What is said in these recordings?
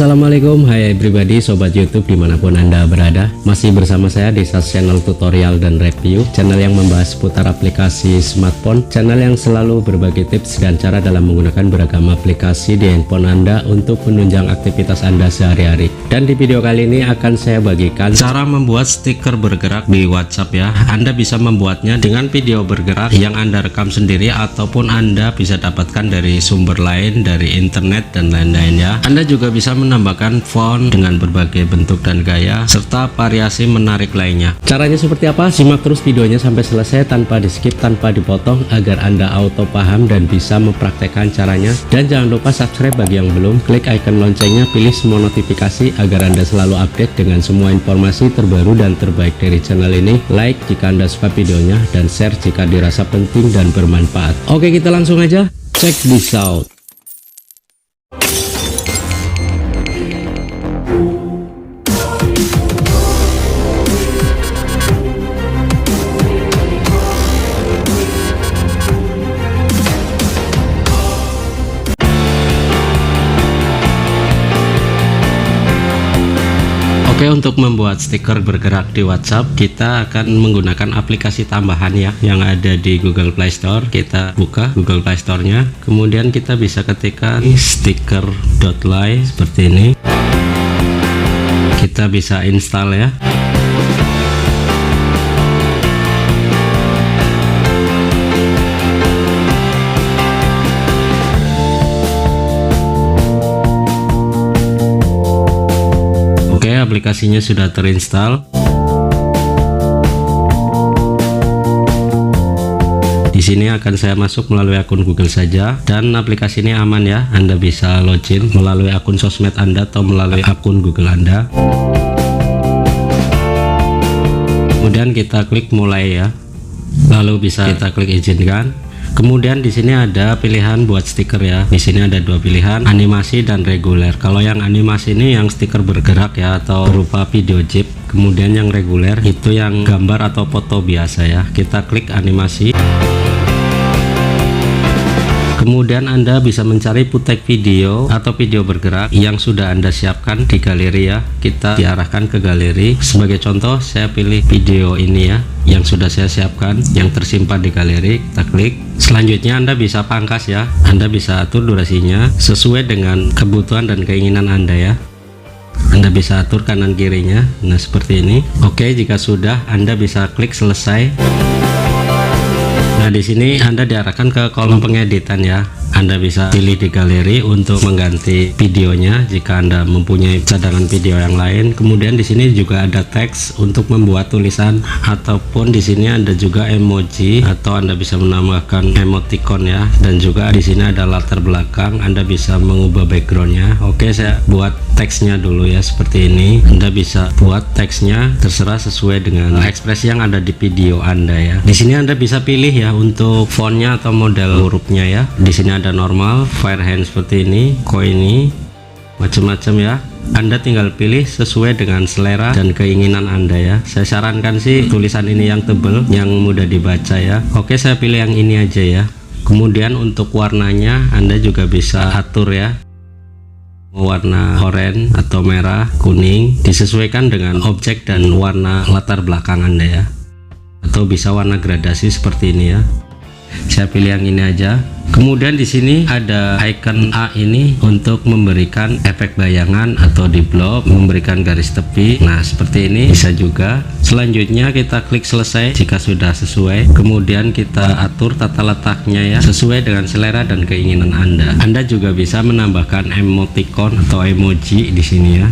Assalamualaikum, hai everybody, sobat YouTube dimanapun anda berada. Masih bersama saya di channel tutorial dan review, channel yang membahas seputar aplikasi smartphone, channel yang selalu berbagi tips dan cara dalam menggunakan beragam aplikasi di handphone anda untuk menunjang aktivitas anda sehari-hari. Dan di video kali ini akan saya bagikan cara membuat stiker bergerak di WhatsApp ya. Anda bisa membuatnya dengan video bergerak yang anda rekam sendiri ataupun anda bisa dapatkan dari sumber lain, dari internet dan lain-lain ya. Anda juga bisa menambahkan font dengan berbagai bentuk dan gaya serta variasi menarik lainnya. Caranya seperti apa? Simak terus videonya sampai selesai tanpa di skip, tanpa dipotong agar anda auto paham dan bisa mempraktekkan caranya. Dan jangan lupa subscribe bagi yang belum, klik icon loncengnya, pilih semua notifikasi agar anda selalu update dengan semua informasi terbaru dan terbaik dari channel ini. Like jika anda suka videonya dan share jika dirasa penting dan bermanfaat. Oke, kita langsung aja check this out. Oke, untuk membuat stiker bergerak di WhatsApp kita akan menggunakan aplikasi tambahan ya yang ada di Google Play Store. Kita buka Google Play Store-nya, kemudian kita bisa ketikkan sticker.ly seperti ini. Kita bisa install ya. Aplikasinya sudah terinstall. Di sini akan saya masuk melalui akun Google saja, dan aplikasi ini aman ya. Anda bisa login melalui akun sosmed Anda atau melalui akun Google Anda. Kemudian kita klik mulai ya. Lalu bisa kita klik izinkan. Kemudian di sini ada pilihan buat stiker ya. Di sini ada dua pilihan, animasi dan reguler. Kalau yang animasi ini yang stiker bergerak ya atau berupa video GIF. Kemudian yang reguler itu yang gambar atau foto biasa ya. Kita klik animasi. Kemudian Anda bisa mencari footage video atau video bergerak yang sudah Anda siapkan di galeri ya. Kita diarahkan ke galeri. Sebagai contoh saya pilih video ini ya yang sudah saya siapkan, yang tersimpan di galeri. Kita klik. Selanjutnya Anda bisa pangkas ya. Anda bisa atur durasinya sesuai dengan kebutuhan dan keinginan Anda ya. Anda bisa atur kanan kirinya. Nah seperti ini. Oke, jika sudah Anda bisa klik selesai. Nah di sini Anda diarahkan ke kolom pengeditan ya. Anda bisa pilih di galeri untuk mengganti videonya jika Anda mempunyai cadangan video yang lain. Kemudian di sini juga ada teks untuk membuat tulisan, ataupun di sini ada juga emoji atau Anda bisa menambahkan emoticon ya. Dan juga di sini ada latar belakang. Anda bisa mengubah backgroundnya. Oke, saya buat teksnya dulu ya seperti ini. Anda bisa buat teksnya terserah sesuai dengan ekspresi yang ada di video Anda ya. Di sini Anda bisa pilih ya untuk fontnya atau model hurufnya ya. Di sini ada normal, freehand seperti ini, koini, macam-macam ya. Anda tinggal pilih sesuai dengan selera dan keinginan Anda ya. Saya sarankan sih tulisan ini yang tebal, yang mudah dibaca ya. Oke, saya pilih yang ini aja ya. Kemudian untuk warnanya Anda juga bisa atur ya. Warna oranye atau merah, kuning, disesuaikan dengan objek dan warna latar belakang Anda ya. Atau bisa warna gradasi seperti ini ya. Saya pilih yang ini aja. Kemudian di sini ada icon A ini untuk memberikan efek bayangan atau di blok, memberikan garis tepi. Nah seperti ini bisa juga. Selanjutnya kita klik selesai jika sudah sesuai. Kemudian kita atur tata letaknya ya sesuai dengan selera dan keinginan Anda. Anda juga bisa menambahkan emoticon atau emoji di sini ya.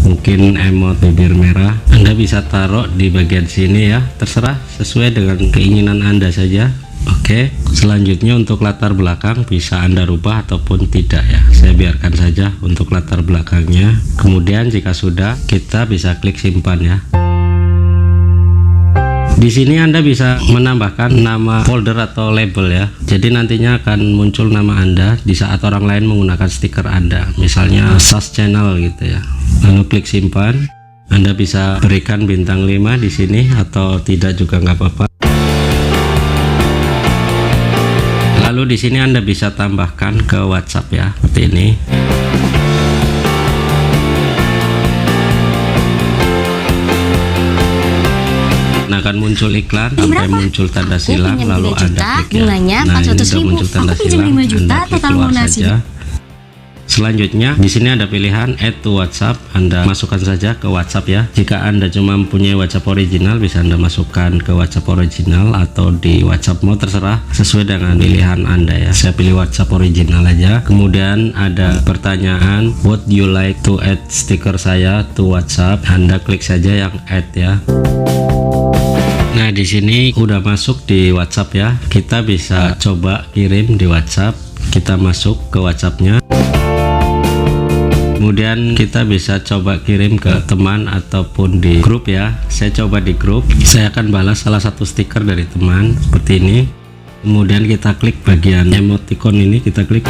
Mungkin emot bibir merah Anda bisa taruh di bagian sini ya, terserah sesuai dengan keinginan Anda saja. Oke, selanjutnya untuk latar belakang bisa Anda rubah ataupun tidak ya. Saya biarkan saja untuk latar belakangnya. Kemudian jika sudah, kita bisa klik simpan ya. Di sini Anda bisa menambahkan nama folder atau label ya. Jadi nantinya akan muncul nama Anda di saat orang lain menggunakan stiker Anda. Misalnya SAS channel gitu ya. Lalu klik simpan. Anda bisa berikan bintang 5 di sini atau tidak juga nggak apa-apa. Lalu di sini Anda bisa tambahkan ke WhatsApp ya, seperti ini. akan muncul iklan sampai muncul tanda silang, lalu Anda klik bunganya nah, ini sudah 400.000. muncul tanda Aku pinjam silang, 5 juta, Anda klik total keluar lunasi. saja. Selanjutnya di sini ada pilihan add to WhatsApp. Anda masukkan saja ke WhatsApp ya. Jika Anda cuma mempunyai WhatsApp original, bisa Anda masukkan ke WhatsApp original atau di WhatsApp mau, terserah sesuai dengan pilihan Anda ya. Saya pilih WhatsApp original aja. Kemudian ada pertanyaan, would you like to add stiker saya to WhatsApp? Anda klik saja yang add ya. Nah, di sini udah masuk di WhatsApp ya. Kita bisa coba kirim di WhatsApp. Kita masuk ke WhatsApp-nya. Kemudian kita bisa coba kirim ke teman ataupun di grup ya. Saya coba di grup. Saya akan balas salah satu stiker dari teman seperti ini. Kemudian kita klik bagian emoticon ini, kita klik.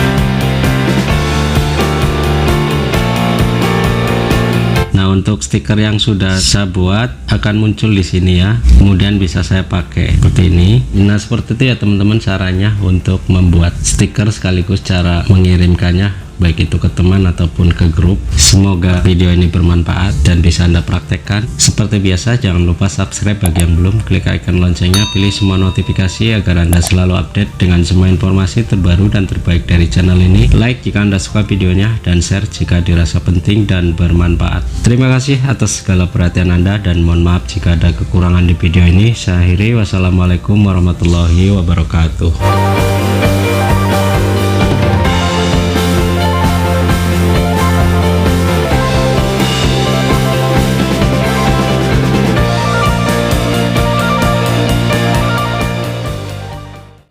Nah, untuk stiker yang sudah saya buat akan muncul di sini ya. Kemudian bisa saya pakai seperti ini. Nah, seperti itu ya teman-teman caranya untuk membuat stiker sekaligus cara mengirimkannya, baik itu ke teman ataupun ke grup. Semoga video ini bermanfaat dan bisa Anda praktekkan. Seperti biasa, jangan lupa subscribe bagi yang belum, klik icon loncengnya, pilih semua notifikasi agar Anda selalu update dengan semua informasi terbaru dan terbaik dari channel ini. Like jika Anda suka videonya dan share jika dirasa penting dan bermanfaat. Terima kasih atas segala perhatian Anda dan mohon maaf jika ada kekurangan di video ini. Saya akhiri, wassalamualaikum warahmatullahi wabarakatuh.